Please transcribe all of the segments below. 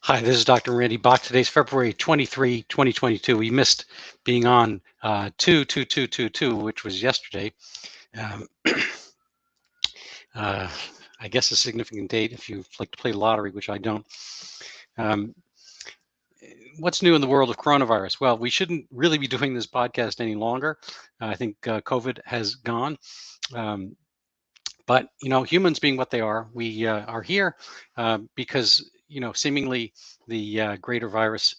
Hi, this is Dr. Randy Bach. Today's February 23, 2022. We missed being on 22222, which was yesterday. Um, uh, I guess a significant date if you like to play the lottery, which I don't. Um, what's new in the world of coronavirus? Well, we shouldn't really be doing this podcast any longer. I think COVID has gone. Um, but, humans being what they are, we are here because, seemingly the greater virus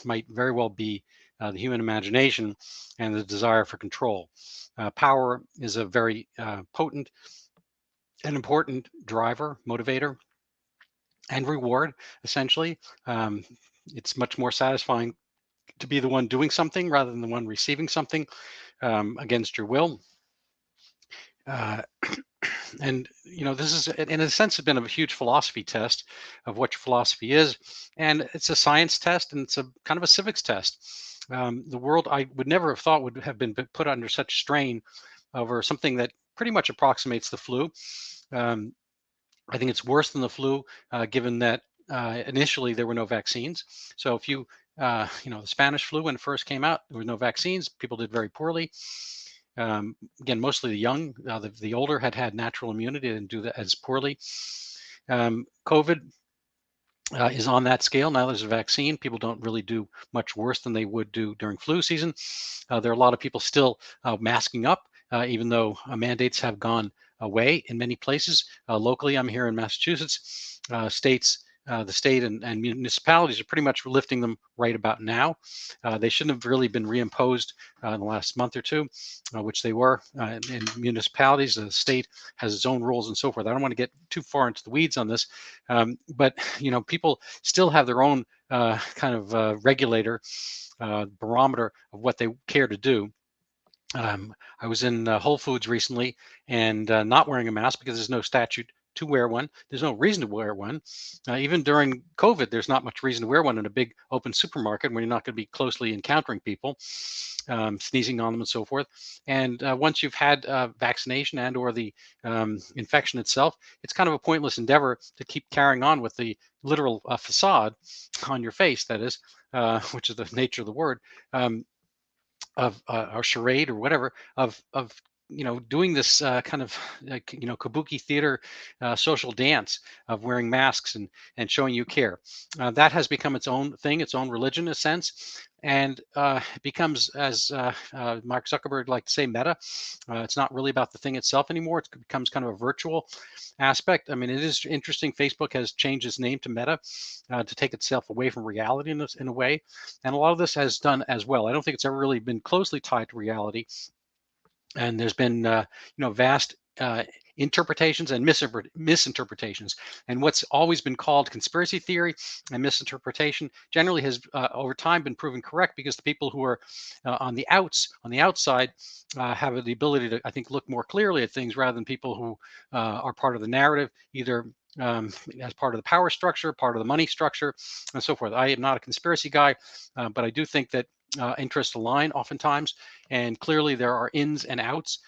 might very well be the human imagination and the desire for control. Power is a very potent and important driver, motivator, and reward, essentially. Um, it's much more satisfying to be the one doing something rather than the one receiving something against your will. Uh, and this is in a sense has been a huge philosophy test of what your philosophy is, and it's a science test, and it's a kind of a civics test. The world, I would never have thought, would have been put under such strain over something that pretty much approximates the flu. um, I think it's worse than the flu, given that initially there were no vaccines. So if the Spanish flu, when it first came out, there were no vaccines, people did very poorly. Again, mostly the young, the older had natural immunity and do that as poorly. COVID is on that scale. Now there's a vaccine. People don't really do much worse than they would do during flu season. There are a lot of people still masking up, even though mandates have gone away in many places. Locally, I'm here in Massachusetts. The state and municipalities are pretty much lifting them right about now. They shouldn't have really been reimposed in the last month or two, which they were in municipalities. The state has its own rules and so forth. I don't want to get too far into the weeds on this, but people still have their own kind of regulator, barometer of what they care to do. I was in Whole Foods recently and not wearing a mask because there's no statute to wear one. There's no reason to wear one. Even during COVID, there's not much reason to wear one in a big open supermarket when you're not going to be closely encountering people, sneezing on them and so forth. And once you've had vaccination and or the infection itself, it's kind of a pointless endeavor to keep carrying on with the literal facade on your face, that is, which is the nature of the word. Of or charade or whatever of doing this kind of like kabuki theater social dance of wearing masks and showing you care. That has become its own thing, its own religion in a sense, and it becomes, as Mark Zuckerberg liked to say, meta. It's not really about the thing itself anymore. It becomes kind of a virtual aspect. I mean, it is interesting. Facebook has changed its name to Meta to take itself away from reality in a way, and a lot of this has done as well. I don't think it's ever really been closely tied to reality, and there's been vast interpretations and misinterpretations. And what's always been called conspiracy theory and misinterpretation generally has over time been proven correct, because the people who are on the outside have the ability to, I think, look more clearly at things rather than people who are part of the narrative, either as part of the power structure, part of the money structure, and so forth. I am not a conspiracy guy, but I do think that interests align oftentimes, and clearly there are ins and outs.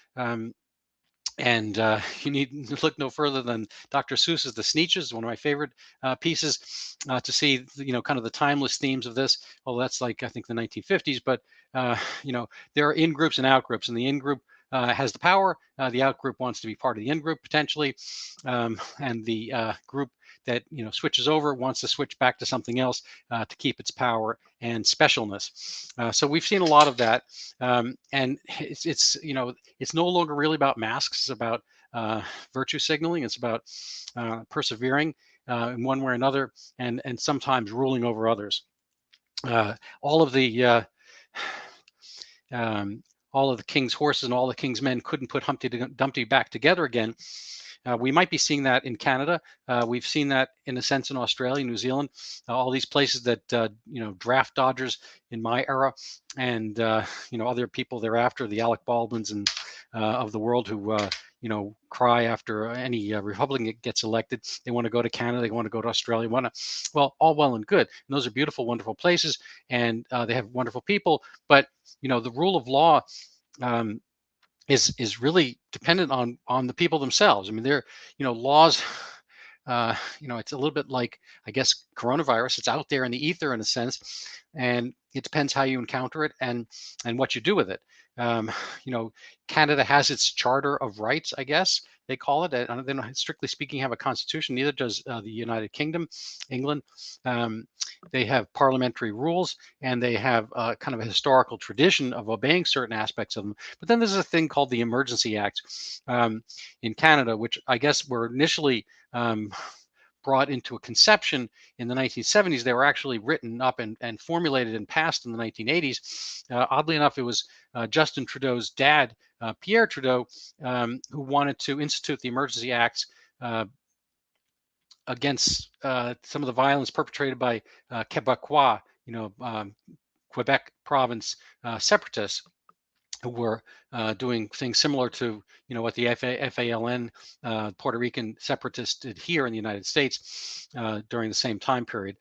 And you need to look no further than Dr. Seuss's The Sneetches, one of my favorite pieces, to see kind of the timeless themes of this. Well, that's like, I think, the 1950s, but there are in groups and out groups, and the in group has the power. The out group wants to be part of the in group potentially, and the group that switches over wants to switch back to something else to keep its power and specialness. So we've seen a lot of that, and it's no longer really about masks. It's about virtue signaling. It's about persevering in one way or another, and sometimes ruling over others. All of the all of the king's horses and all the king's men couldn't put Humpty Dumpty back together again. We might be seeing that in Canada. We've seen that in a sense in Australia, New Zealand, all these places that draft dodgers in my era, and other people thereafter, the Alec Baldwins and of the world, who cry after any Republican gets elected. They want to go to Canada, they want to go to Australia, well, all well and good. And those are beautiful, wonderful places, and they have wonderful people. But the rule of law is really dependent on the people themselves. I mean, laws it's a little bit like, I guess, coronavirus. It's out there in the ether in a sense, and it depends how you encounter it and what you do with it. Um, you know, Canada has its Charter of Rights, I guess they call it. They don't, strictly speaking, have a constitution. Neither does the United Kingdom, England. Um, they have parliamentary rules, and they have kind of a historical tradition of obeying certain aspects of them. But then there's a thing called the Emergency Act in Canada, which I guess were initially brought into a conception in the 1970s. They were actually written up and formulated and passed in the 1980s. Oddly enough, it was Justin Trudeau's dad, Pierre Trudeau, who wanted to institute the Emergency Acts uh, against some of the violence perpetrated by Quebecois, Quebec province separatists who were doing things similar to what the FALN Puerto Rican separatists did here in the United States during the same time period.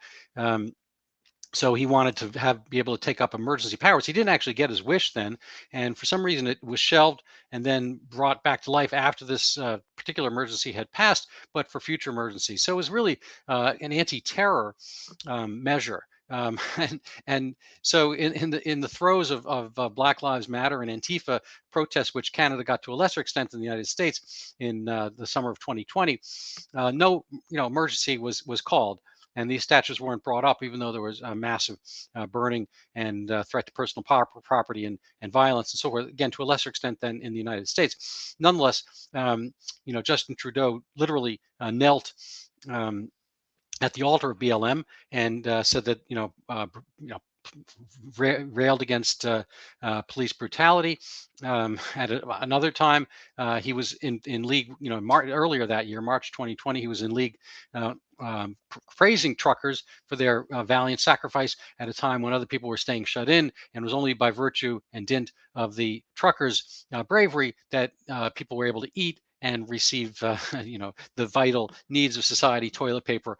So he wanted to be able to take up emergency powers. He didn't actually get his wish then, and for some reason it was shelved and then brought back to life after this particular emergency had passed, but for future emergencies. So it was really an anti-terror measure. And so in the throes of Black Lives Matter and Antifa protests, which Canada got to a lesser extent than the United States in the summer of 2020, no emergency was called, and these statutes weren't brought up, even though there was a massive burning and threat to personal property and violence and so forth. Again, to a lesser extent than in the United States. Nonetheless, Justin Trudeau literally knelt at the altar of BLM and said that railed against police brutality. At another time, he was in league. Earlier that year, March 2020, he was in league. Praising truckers for their valiant sacrifice at a time when other people were staying shut in, and it was only by virtue and dint of the truckers' bravery that people were able to eat and receive, the vital needs of society, toilet paper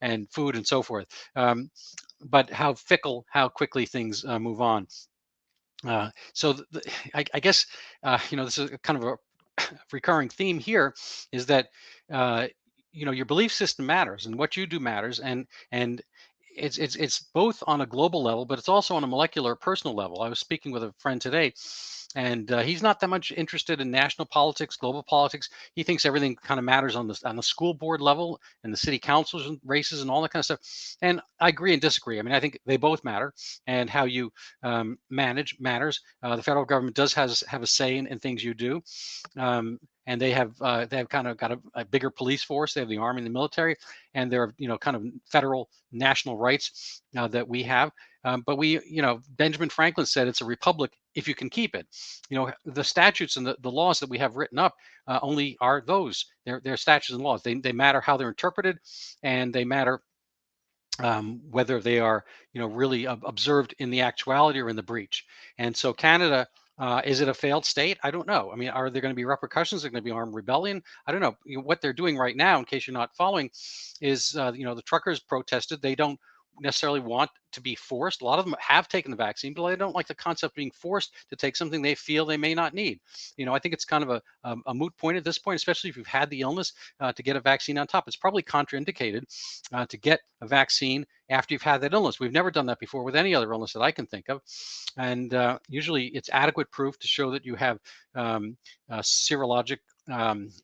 and food and so forth. But how quickly things move on. So I guess, this is kind of a recurring theme here, is that, your belief system matters and what you do matters. And it's both on a global level, but it's also on a molecular personal level. I was speaking with a friend today, and he's not that much interested in national politics, global politics. He thinks everything kind of matters on the school board level and the city councils and races and all that kind of stuff. And I agree and disagree. I mean, I think they both matter, and how you manage matters. The federal government does have a say in things you do. And they have kind of got a bigger police force. They have the army and the military, and they're kind of federal national rights that we have. But Benjamin Franklin said it's a republic if you can keep it. The statutes and the laws that we have written up only are those. They're statutes and laws. They matter how they're interpreted, and they matter whether they are really observed in the actuality or in the breach. And so Canada, is it a failed state? I don't know. I mean, are there going to be repercussions? Are there going to be armed rebellion? I don't know. What they're doing right now, in case you're not following, is the truckers protested. They don't necessarily want to be forced. A lot of them have taken the vaccine, but they don't like the concept of being forced to take something they feel they may not need. I think it's kind of a moot point at this point, especially if you've had the illness, to get a vaccine on top. It's probably contraindicated to get a vaccine after you've had that illness. We've never done that before with any other illness that I can think of. And usually it's adequate proof to show that you have serologic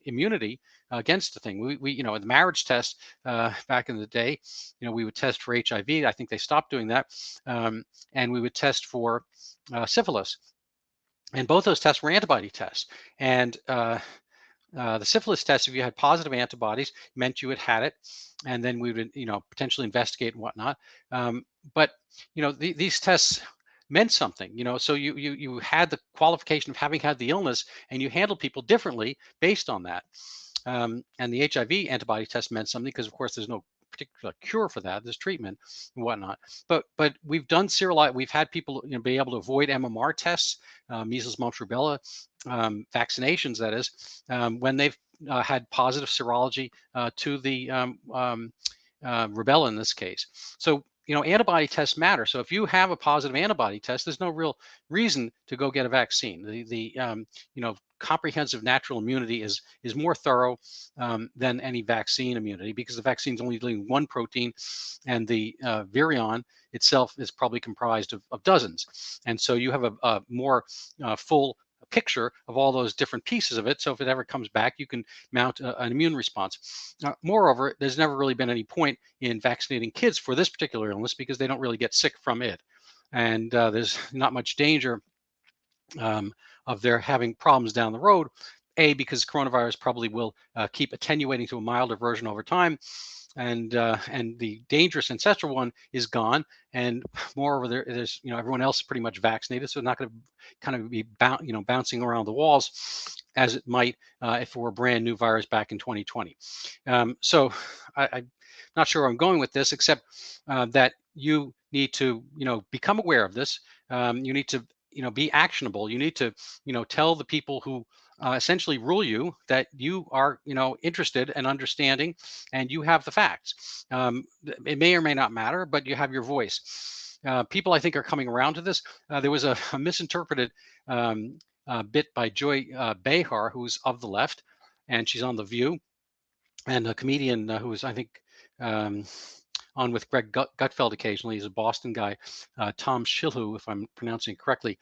immunity against the thing. We the marriage test back in the day, we would test for HIV. I think they stopped doing that, and we would test for syphilis. And both those tests were antibody tests. And the syphilis test, if you had positive antibodies, meant you had it, and then we would potentially investigate and whatnot. But these tests meant something, so you had the qualification of having had the illness, and you handled people differently based on that. And the HIV antibody test meant something because, of course, there's no particular cure for that. There's treatment and whatnot. But we've done we've had people be able to avoid MMR tests, measles, mumps, rubella vaccinations. That is, when they've had positive serology to the rubella in this case. So antibody tests matter. So if you have a positive antibody test, there's no real reason to go get a vaccine. The comprehensive natural immunity is more thorough than any vaccine immunity, because the vaccine is only dealing with one protein, and the virion itself is probably comprised of dozens. And so you have a more full picture of all those different pieces of it. So if it ever comes back, you can mount an immune response. Moreover, there's never really been any point in vaccinating kids for this particular illness, because they don't really get sick from it. And there's not much danger of their having problems down the road. Because coronavirus probably will keep attenuating to a milder version over time, and the dangerous ancestral one is gone. And moreover, there's everyone else is pretty much vaccinated, so it's not going to kind of be bouncing around the walls as it might if it were a brand new virus back in 2020. So I'm not sure where I'm going with this, except that you need to become aware of this. You need to be actionable. You need to tell the people who essentially rule you that you are interested and understanding, and you have the facts. It may or may not matter, but you have your voice. People, I think, are coming around to this. There was a misinterpreted bit by Joy Behar, who's of the left, and she's on The View, and a comedian who is, I think, on with Greg Gutfeld occasionally. He's a Boston guy, Tom Shilhu, if I'm pronouncing it correctly.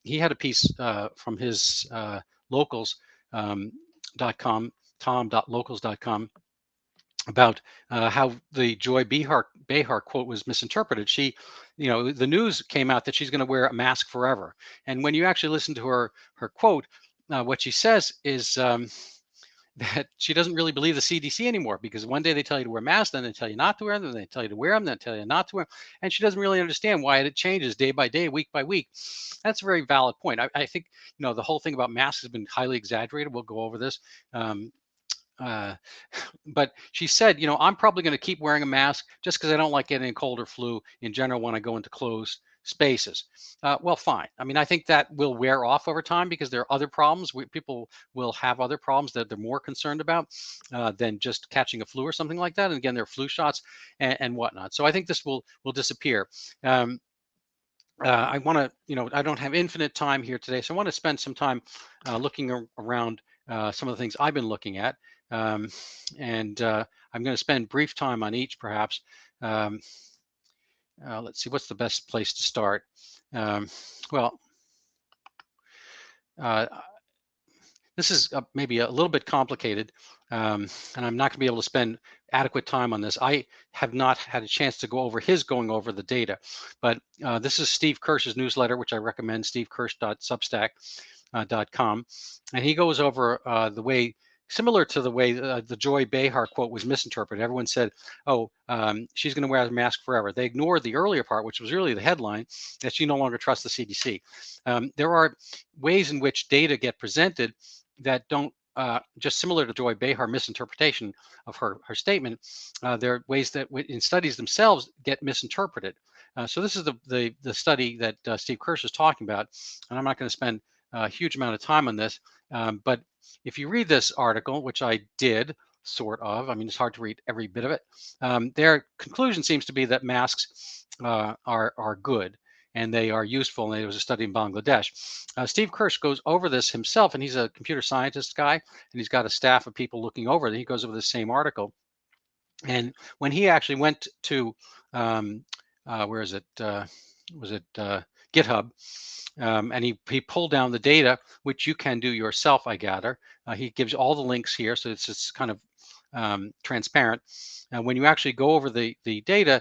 He had a piece from his locals.com, tom.locals.com, about how the Joy Behar quote was misinterpreted. The news came out that she's going to wear a mask forever. And when you actually listen to her quote, what she says is that she doesn't really believe the CDC anymore, because one day they tell you to wear masks, then they tell you not to wear them, then they tell you to wear them, then they tell you not to wear them. And she doesn't really understand why it changes day by day, week by week. That's a very valid point. I think, the whole thing about masks has been highly exaggerated. We'll go over this. But she said, I'm probably going to keep wearing a mask just because I don't like getting a cold or flu in general when I go into closed spaces. Well, fine. I mean, I think that will wear off over time, because there are other problems. People will have other problems that they're more concerned about than just catching a flu or something like that. And again, there are flu shots and whatnot. So I think this will disappear. I want to, I don't have infinite time here today, so I want to spend some time looking around some of the things I've been looking at. And I'm going to spend brief time on each, perhaps. Let's see, what's the best place to start? Well, this is maybe a little bit complicated, and I'm not going to be able to spend adequate time on this. I have not had a chance to go over going over the data, but this is Steve Kirsch's newsletter, which I recommend, stevekirsch.substack.com, and he goes over the way, similar to the way the Joy Behar quote was misinterpreted. Everyone said, oh, she's going to wear a mask forever. They ignored the earlier part, which was really the headline, that she no longer trusts the CDC. There are ways in which data get presented that don't, just similar to Joy Behar misinterpretation of her statement, there are ways that in studies themselves get misinterpreted. So this is the study that Steve Kirsch is talking about, and I'm not going to spend a huge amount of time on this, but if you read this article, which I did, sort of, I mean, it's hard to read every bit of it, their conclusion seems to be that masks are good, and they are useful. And there was a study in Bangladesh. Steve Kirsch goes over this himself, and he's a computer scientist guy, and he's got a staff of people looking over it. He goes over the same article. And when he actually went to, where is it? Was it GitHub? And he pulled down the data, which you can do yourself, I gather. He gives all the links here, so it's kind of transparent. And when you actually go over the data,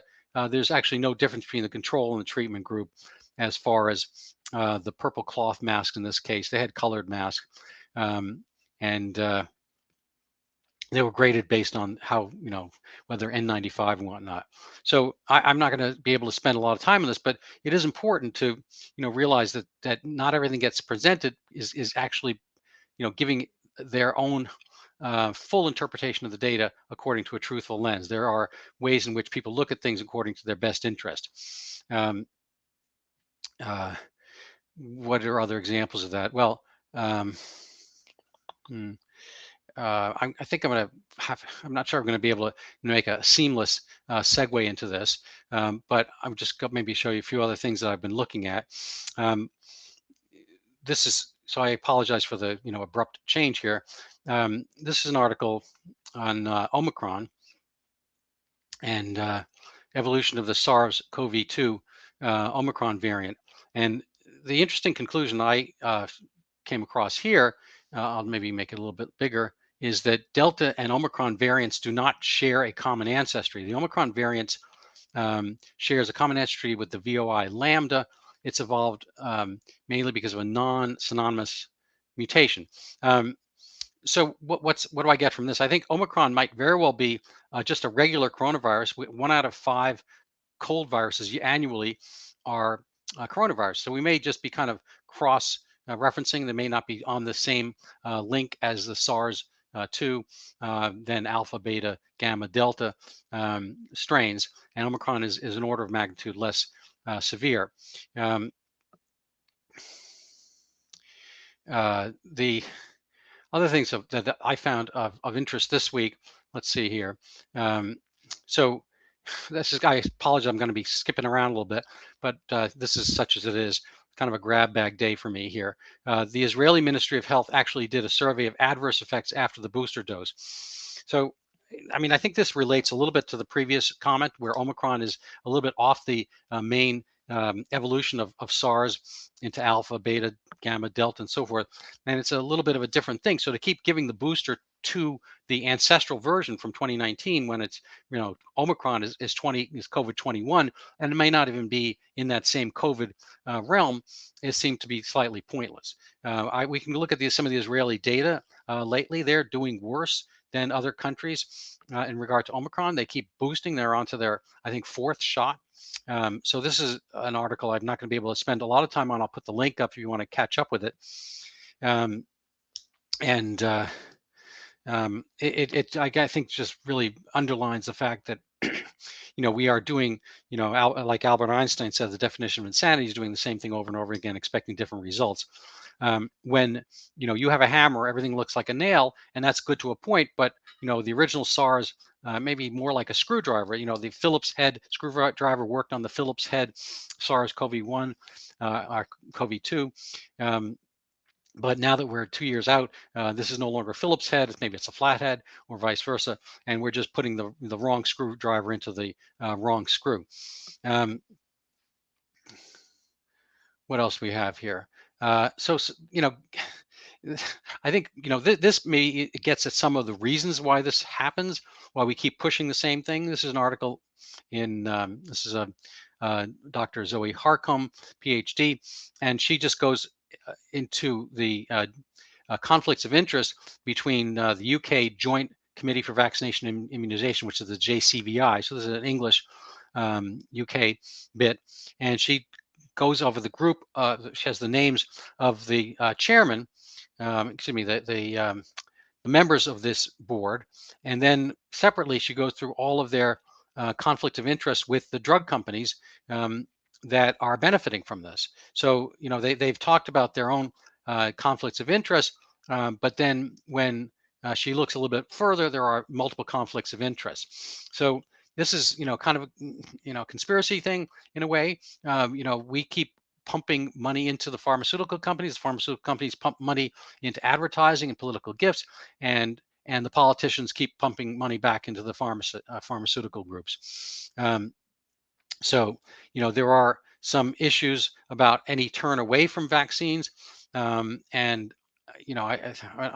there's actually no difference between the control and the treatment group as far as the purple cloth mask in this case. They had colored masks, and they were graded based on how, whether N95 and whatnot. So I'm not going to be able to spend a lot of time on this, but it is important to, realize that not everything gets presented is actually, giving their own full interpretation of the data according to a truthful lens. There are ways in which people look at things according to their best interest. What are other examples of that? Well, I think I'm going to I'm not sure I'm going to be able to make a seamless segue into this, but I'm just going to maybe show you a few other things that I've been looking at. Um, this is so I apologize for the abrupt change here. This is an article on Omicron and evolution of the SARS-CoV-2 Omicron variant. And the interesting conclusion I came across here, I'll maybe make it a little bit bigger, is that Delta and Omicron variants do not share a common ancestry. The Omicron variant shares a common ancestry with the VOI lambda. It's evolved mainly because of a non-synonymous mutation. So what do I get from this? I think Omicron might very well be just a regular coronavirus. One out of five cold viruses annually are coronavirus. So we may just be kind of cross referencing. They may not be on the same link as the SARS 2, then alpha, beta, gamma, delta strains. And Omicron is an order of magnitude less severe. The other things that I found of interest this week, let's see here. So this is, I apologize, I'm going to be skipping around a little bit, but this is such as it is, kind of a grab bag day for me here. The Israeli Ministry of Health actually did a survey of adverse effects after the booster dose. So, I mean, I think this relates a little bit to the previous comment where Omicron is a little bit off the main evolution of SARS into alpha, beta, gamma, delta, and so forth. And it's a little bit of a different thing. So to keep giving the booster to the ancestral version from 2019 when it's Omicron is COVID 21, and it may not even be in that same COVID realm, it seemed to be slightly pointless. We can look at some of the Israeli data lately. They're doing worse than other countries in regard to Omicron. They keep boosting. They're onto their, I think, fourth shot. So this is an article I'm not going to be able to spend a lot of time on. I'll put the link up if you want to catch up with it. I think just really underlines the fact that we are doing, like Albert Einstein said, the definition of insanity is doing the same thing over and over again, expecting different results. When you have a hammer, everything looks like a nail, and that's good to a point. But the original SARS, maybe more like a screwdriver. The Phillips head screwdriver worked on the Phillips head SARS-CoV-1 or CoV-2. But now that we're 2 years out, this is no longer a Phillips head. Maybe it's a flathead or vice versa. And we're just putting the wrong screwdriver into the wrong screw. What else we have here? So, I think, this it gets at some of the reasons why this happens, why we keep pushing the same thing. This is an article in, this is a Dr. Zoe Harcombe, PhD, and she just goes into the conflicts of interest between the UK Joint Committee for Vaccination and Immunization, which is the JCVI. So this is an English UK bit, and she goes over the group. She has the names of the chairman, the members of this board, and then separately she goes through all of their conflict of interest with the drug companies that are benefiting from this. So they've talked about their own conflicts of interest, but then when she looks a little bit further, there are multiple conflicts of interest. So this is kind of conspiracy thing in a way. We keep pumping money into the pharmaceutical companies. The pharmaceutical companies pump money into advertising and political gifts, and the politicians keep pumping money back into the pharmaceutical groups. So there are some issues about any turn away from vaccines, and I'm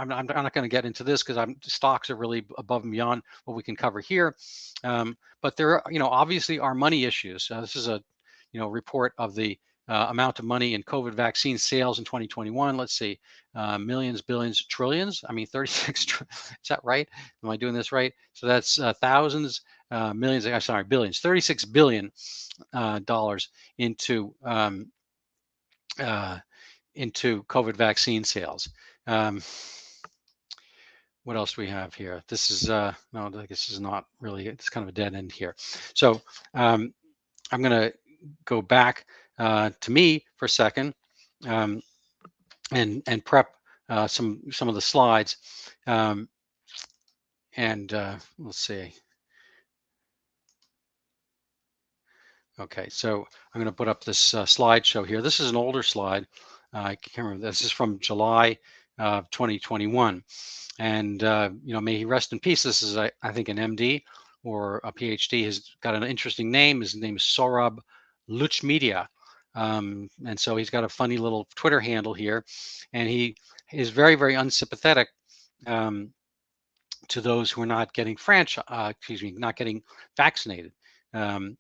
not going to get into this because stocks are really above and beyond what we can cover here. But there are, obviously are money issues. This is a, report of the amount of money in COVID vaccine sales in 2021. Let's see, millions, billions, trillions. I mean, 36. Is that right? Am I doing this right? So that's thousands, millions. I'm sorry, billions. $36 billion dollars into COVID vaccine sales. What else do we have here? This is no, I guess this is not really. It's kind of a dead end here. So I'm going to go back to me for a second and prep some of the slides. And let's see. Okay, so I'm going to put up this slideshow here. This is an older slide. I can't remember. This is from July 2021. And, may he rest in peace. This is, I think, an MD or a PhD. Has got an interesting name. His name is Sorab Luchmedia. And so he's got a funny little Twitter handle here. And he is very, very unsympathetic um, to those who are not getting not getting vaccinated. Um,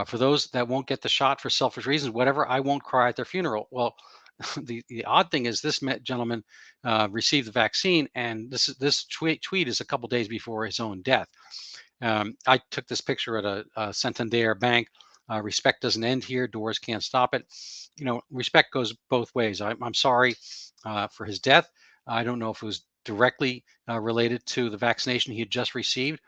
for those that won't get the shot for selfish reasons, whatever, I won't cry at their funeral. Well, the odd thing is this gentleman received the vaccine, and this tweet is a couple days before his own death. I took this picture at a Santander bank. Respect doesn't end here. Doors can't stop it. Respect goes both ways. I'm sorry for his death. I don't know if it was directly related to the vaccination he had just received.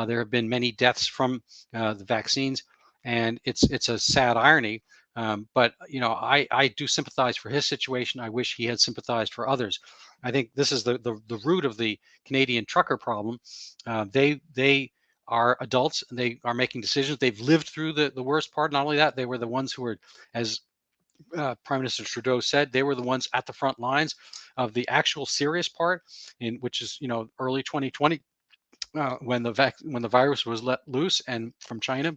There have been many deaths from the vaccines, and it's a sad irony. But I do sympathize for his situation. I wish he had sympathized for others. I think this is the root of the Canadian trucker problem. They are adults and they are making decisions. They've lived through the worst part. Not only that, they were the ones who were, as Prime Minister Trudeau said, they were the ones at the front lines of the actual serious part, in which is early 2020 when the virus was let loose and from China,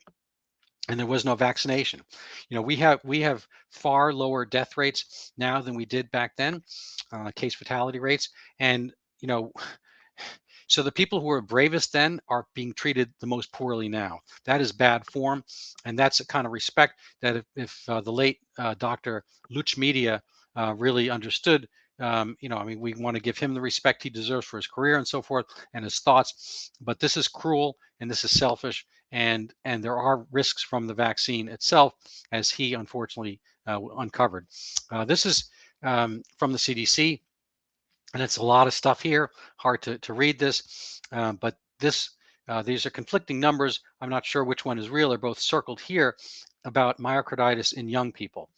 and there was no vaccination. We have far lower death rates now than we did back then, case fatality rates, and so the people who were bravest then are being treated the most poorly now. That is bad form, and that's a kind of respect that if the late Dr. Luch Media really understood. We want to give him the respect he deserves for his career and so forth and his thoughts. But this is cruel and this is selfish, and there are risks from the vaccine itself, as he unfortunately uncovered. This is from the CDC. And it's a lot of stuff here, hard to read this, but these are conflicting numbers. I'm not sure which one is real. They're both circled here about myocarditis in young people.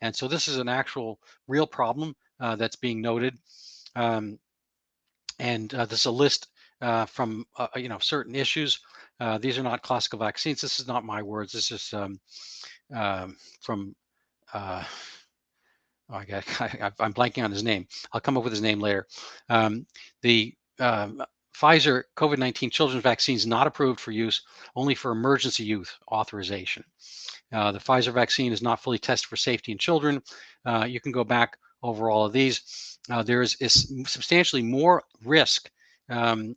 And so this is an actual real problem that's being noted. And this is a list from certain issues. These are not classical vaccines. This is not my words. This is from oh, I'm blanking on his name. I'll come up with his name later. The Pfizer COVID-19 children's vaccine is not approved for use, only for emergency use authorization. The Pfizer vaccine is not fully tested for safety in children. You can go back over all of these. There is substantially more risk to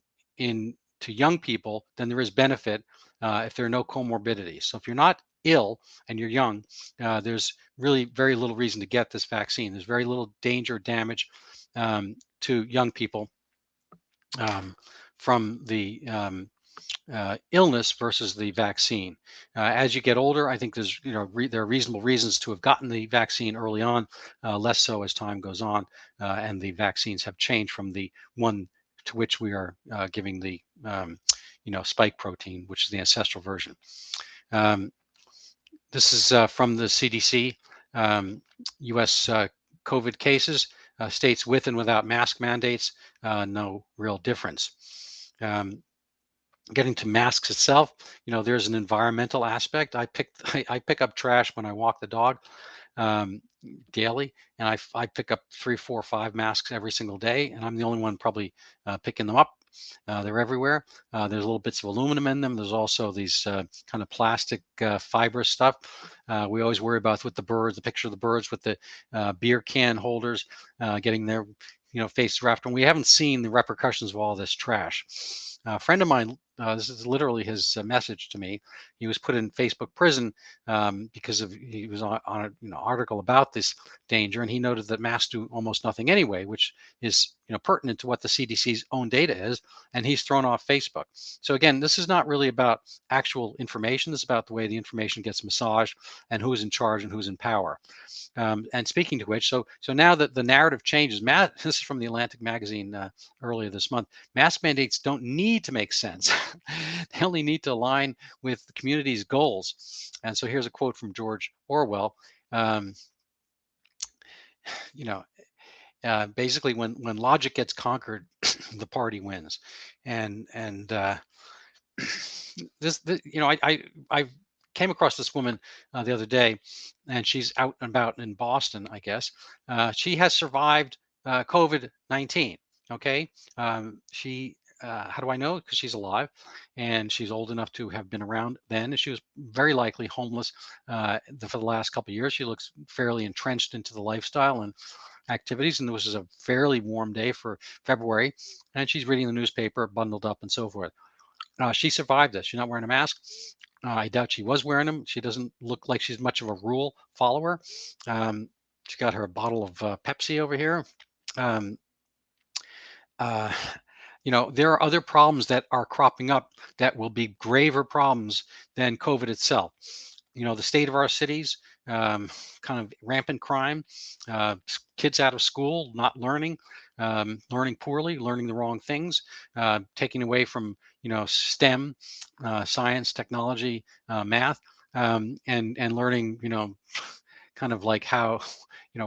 young people than there is benefit if there are no comorbidities. So if you're not ill and you're young, there's really very little reason to get this vaccine. There's very little danger or damage to young people from the illness versus the vaccine. As you get older, I think there are reasonable reasons to have gotten the vaccine early on, less so as time goes on, and the vaccines have changed from the one to which we are giving the spike protein, which is the ancestral version. This is from the CDC. U.S. COVID cases, states with and without mask mandates, no real difference. Getting to masks itself, there's an environmental aspect. I pick up trash when I walk the dog daily, and I pick up 3, 4, 5 masks every single day, and I'm the only one probably picking them up. They're everywhere. There's little bits of aluminum in them. There's also these kind of plastic fiber stuff. We always worry about with the birds, the picture of the birds with the beer can holders getting their face wrapped. And we haven't seen the repercussions of all this trash. A friend of mine, this is literally his message to me. He was put in Facebook prison because he was on an article about this danger, and he noted that masks do almost nothing anyway, which is pertinent to what the CDC's own data is, and he's thrown off Facebook. So again, this is not really about actual information. This is about the way the information gets massaged and who's in charge and who's in power. And speaking to which, so now that the narrative changes, this is from the Atlantic magazine earlier this month, mask mandates don't need to make sense. They only need to align with the community's goals. And so here's a quote from George Orwell. You know, basically, when logic gets conquered, the party wins. And this, I came across this woman the other day, and she's out and about in Boston, I guess. She has survived COVID-19. Okay, she. How do I know? Because she's alive, and she's old enough to have been around then. She was very likely homeless for the last couple of years. She looks fairly entrenched into the lifestyle and activities, and this is a fairly warm day for February, and she's reading the newspaper, bundled up, and so forth. She survived this. She's not wearing a mask. I doubt she was wearing them. She doesn't look like she's much of a rule follower. She's got her bottle of Pepsi over here. Um, uh, there are other problems that are cropping up that will be graver problems than COVID itself. The state of our cities, kind of rampant crime, kids out of school, not learning, learning poorly, learning the wrong things, taking away from, STEM, science, technology, math, and learning, kind of like how,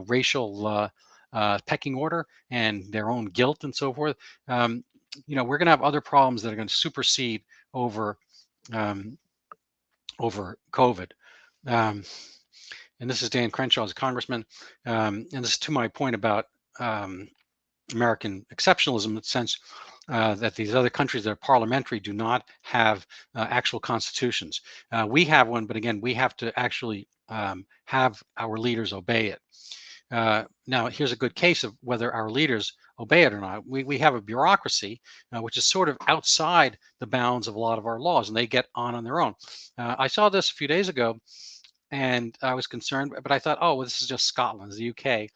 racial pecking order and their own guilt and so forth. We're going to have other problems that are going to supersede over um, over COVID. Um, and this is Dan Crenshaw as a congressman. And this is to my point about American exceptionalism, in the sense that these other countries that are parliamentary do not have actual constitutions. We have one, but again, we have to actually have our leaders obey it. Now, here's a good case of whether our leaders obey it or not. We have a bureaucracy which is sort of outside the bounds of a lot of our laws, and they get on their own. I saw this a few days ago, and I was concerned, but I thought, oh, well, this is just Scotland, the UK.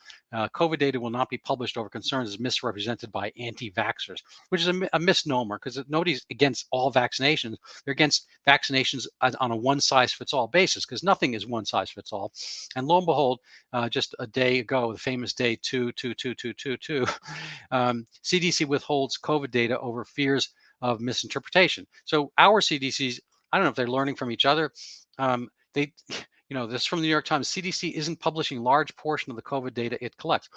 COVID data will not be published over concerns as misrepresented by anti-vaxxers, which is a misnomer, because nobody's against all vaccinations. They're against vaccinations on a one-size-fits-all basis, because nothing is one-size-fits-all. And lo and behold, just a day ago, the famous day 22222, CDC withholds COVID data over fears of misinterpretation. So our CDCs, I don't know if they're learning from each other. They this is from the New York Times. CDC isn't publishing large portion of the COVID data it collects.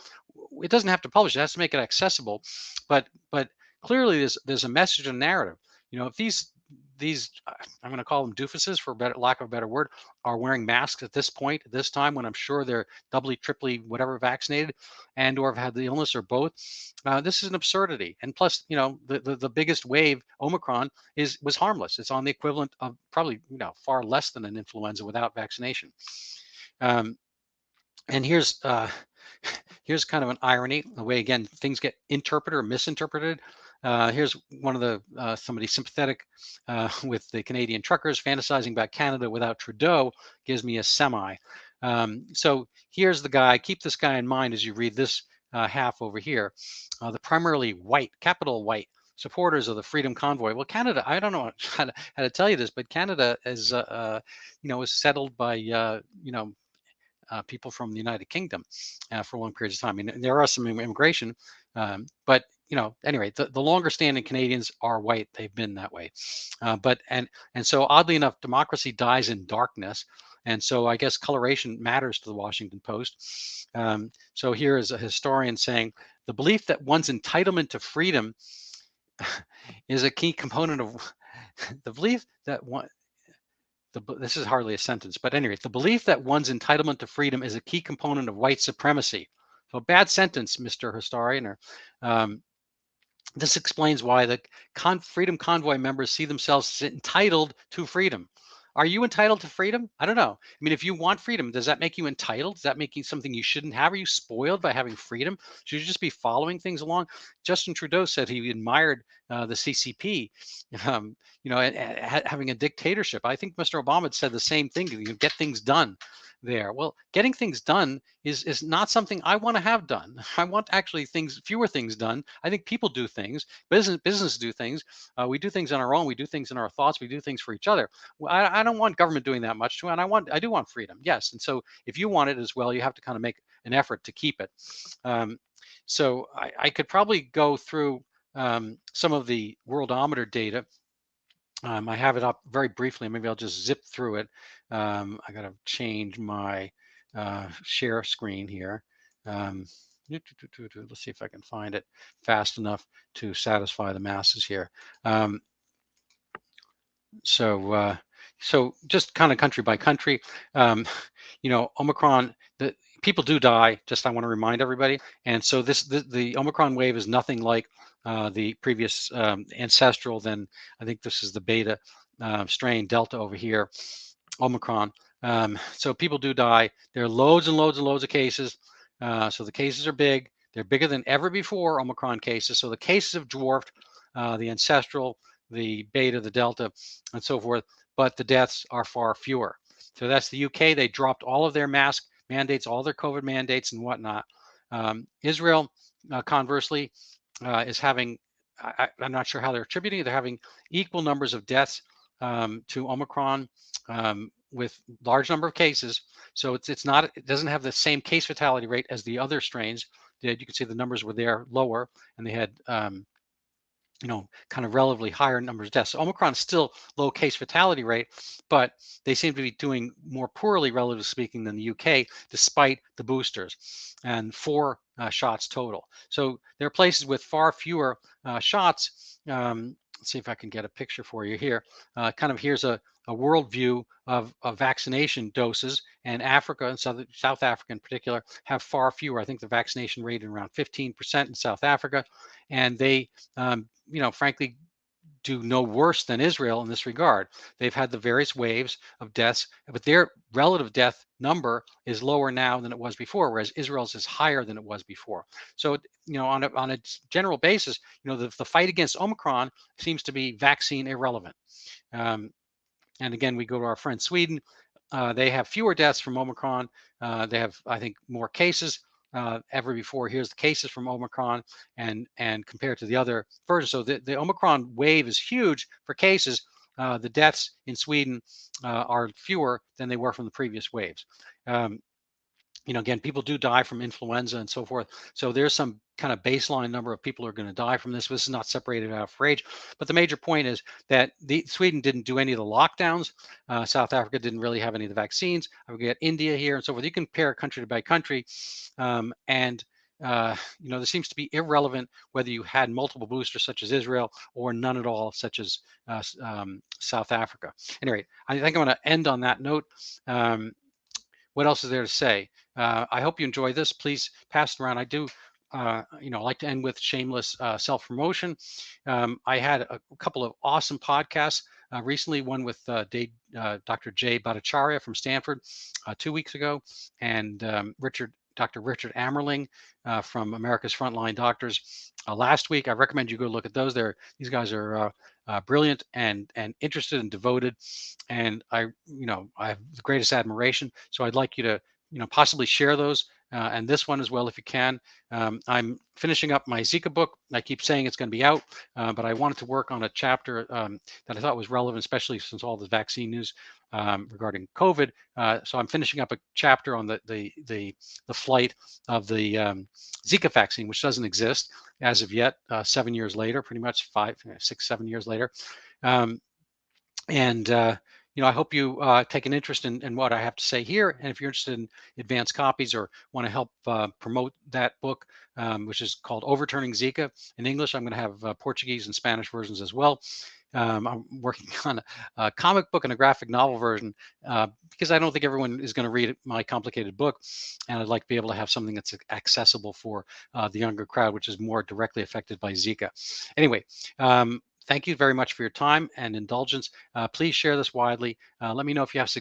It doesn't have to publish; it has to make it accessible. But clearly, there's a message and narrative. If these I'm going to call them doofuses, for lack of a better word, are wearing masks at this point, at this time, when I'm sure they're doubly, triply, whatever vaccinated, and/or have had the illness or both. This is an absurdity. And plus, the biggest wave, Omicron, was harmless. It's on the equivalent of probably far less than an influenza without vaccination. And here's here's kind of an irony, the way again things get interpreted or misinterpreted. Here's one of the somebody sympathetic with the Canadian truckers fantasizing about Canada without Trudeau gives me a semi. So here's the guy. Keep this guy in mind as you read this half over here. The primarily white, capital white, supporters of the Freedom Convoy. Well, Canada, I don't know how to tell you this, but Canada is is settled by people from the United Kingdom for long periods of time. I mean, there are some immigration, but anyway, the longer standing Canadians are white. They've been that way. And so oddly enough, democracy dies in darkness. And so I guess coloration matters to the Washington Post. So here is a historian saying, the belief that one's entitlement to freedom is a key component of the belief that one, this is hardly a sentence, but anyway, the belief that one's entitlement to freedom is a key component of white supremacy. So bad sentence, Mr. Historian. This explains why the Freedom Convoy members see themselves as entitled to freedom. Are you entitled to freedom? I don't know. I mean, if you want freedom, does that make you entitled? Does that make you something you shouldn't have? Are you spoiled by having freedom? Should you just be following things along? Justin Trudeau said he admired the CCP, having a dictatorship. I think Mr. Obama had said the same thing. Get things done there. Well, getting things done is not something I want to have done. I want actually fewer things done. I think people do things, business do things. We do things on our own. We do things in our thoughts. We do things for each other. Well, I don't want government doing that much too, and I do want freedom, yes. And so if you want it as well, you have to kind of make an effort to keep it. So I could probably go through some of the worldometer data. I have it up very briefly. Maybe I'll just zip through it. I got to change my share screen here. Let's see if I can find it fast enough to satisfy the masses here. Um, so, so just kind of country by country, um, Omicron, the people do die. Just I want to remind everybody. And so the Omicron wave is nothing like the previous ancestral. Then I think this is the beta strain Delta over here, Omicron. So people do die. There are loads and loads and loads of cases. So the cases are big. They're bigger than ever before, Omicron cases. So the cases have dwarfed the ancestral, the beta, the Delta, and so forth. But the deaths are far fewer. So that's the UK. They dropped all of their mask mandates, all their COVID mandates, and whatnot. Israel, conversely, is having. I'm not sure how they're attributing it. They're having equal numbers of deaths to Omicron with large number of cases. So it's not, it doesn't have the same case fatality rate as the other strains did. You can see the numbers were there lower, and they had kind of relatively higher numbers of deaths. So Omicron is still low case fatality rate, but they seem to be doing more poorly, relatively speaking, than the UK, despite the boosters, and 4 shots total. So there are places with far fewer shots. Let's see if I can get a picture for you here. Kind of here's a world view of vaccination doses, and Africa and South Africa in particular have far fewer. I think the vaccination rate is around 15% in South Africa, and they frankly, do no worse than Israel in this regard. They've had the various waves of deaths, but their relative death number is lower now than it was before, whereas Israel's is higher than it was before. So, on a general basis, the fight against Omicron seems to be vaccine irrelevant. Um, and again, we go to our friend Sweden. They have fewer deaths from Omicron. They have, I think, more cases ever before. Here's the cases from Omicron, and compared to the other versions. So the Omicron wave is huge for cases. The deaths in Sweden are fewer than they were from the previous waves. Again, people do die from influenza and so forth. So there's some kind of baseline number of people who are going to die from this. This is not separated out for age. But the major point is that Sweden didn't do any of the lockdowns. South Africa didn't really have any of the vaccines. I've got India here and so forth. You can compare country by country. And there seems to be irrelevant whether you had multiple boosters such as Israel or none at all such as South Africa. Anyway, I think I'm going to end on that note. What else is there to say? I hope you enjoy this. Please pass it around. I do, like to end with shameless self-promotion. I had a couple of awesome podcasts recently. One with Dr. Jay Bhattacharya from Stanford 2 weeks ago, and Dr. Richard Ammerling from America's Frontline Doctors last week. I recommend you go look at those. These guys are brilliant and interested and devoted, and I have the greatest admiration. So I'd like you to possibly share those and this one as well if you can. I'm finishing up my Zika book. I keep saying it's going to be out, but I wanted to work on a chapter that I thought was relevant, especially since all the vaccine news regarding COVID. So I'm finishing up a chapter on the flight of the Zika vaccine, which doesn't exist as of yet, 7 years later, pretty much 5, 6, 7 years later. I hope you take an interest in what I have to say here. And if you're interested in advanced copies or want to help promote that book, which is called Overturning Zika in English, I'm going to have Portuguese and Spanish versions as well. I'm working on a comic book and a graphic novel version because I don't think everyone is going to read my complicated book, and I'd like to be able to have something that's accessible for the younger crowd, which is more directly affected by Zika. Anyway, thank you very much for your time and indulgence. Please share this widely. Let me know if you have suggestions.